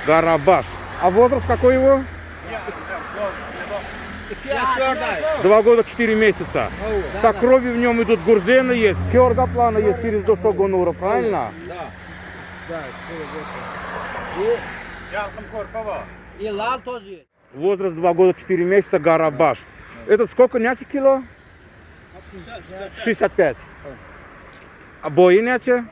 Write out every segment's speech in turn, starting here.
Гарабаш. А возраст какой его? 2 года 4 месяца. Так крови в нем идут, гурзены есть, керга плана есть через до Шогонура, правильно? Да. И лал тоже есть. Возраст 2 года 4 месяца, гарабаш. Этот сколько няче кило? 65. А бои няче?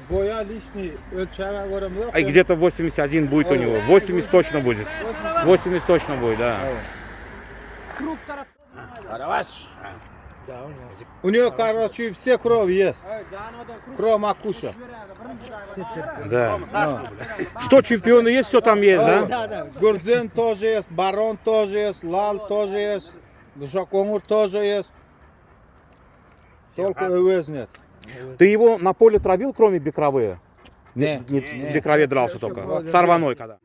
Боя лишний, ölçeme göre mi yok? А где-то 81 будет у него. 80 точно будет. 80 точно будет, да. У него, короче, все кровь есть. Кровь макуша. Да. Что, чемпионы есть, все там есть, да? Да. Гурзен тоже есть, Барон тоже есть, Лал тоже есть, Душакомур тоже есть. Только Эвез нет. Ты его на поле травил, кроме бекровые? Не. В бекрове дрался только. Сорваной когда?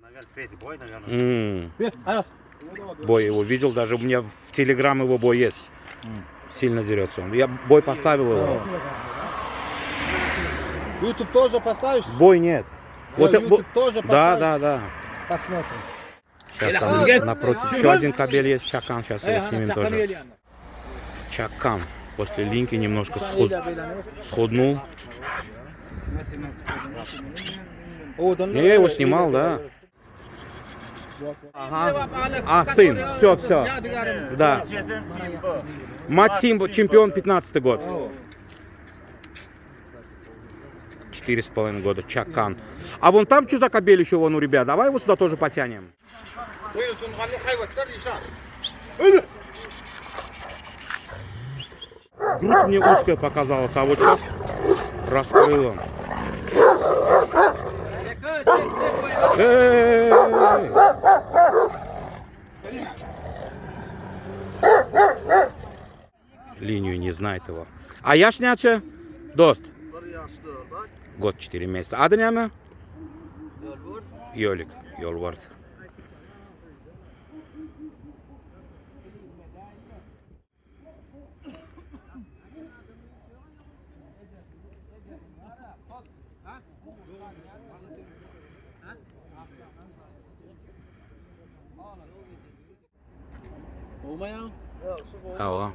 Бой его видел, даже у меня в телеграм его бой есть. Сильно дерется он. Я бой поставил его. YouTube тоже поставишь? Бой нет. Вот, YouTube тоже поставишь? да. Посмотрим. Сейчас там напротив еще один кабель есть, Чакан. Сейчас его снимем тоже. Чакан. После линьки немножко сходнул. Я его снимал, да. Ага. А, сын. Все. Да. Мать Симба, чемпион 15-й год. 4,5 года. Чакан. А вон там что за кабель еще вон у ребят? Давай его сюда тоже потянем. Грудь мне узкая показалась, а вот сейчас раскрыла. Линию не знает его. А яшняче? Дост. Год 4 месяца. Adı ne mi? Yolik. Yolvard. Olmayan. Hava.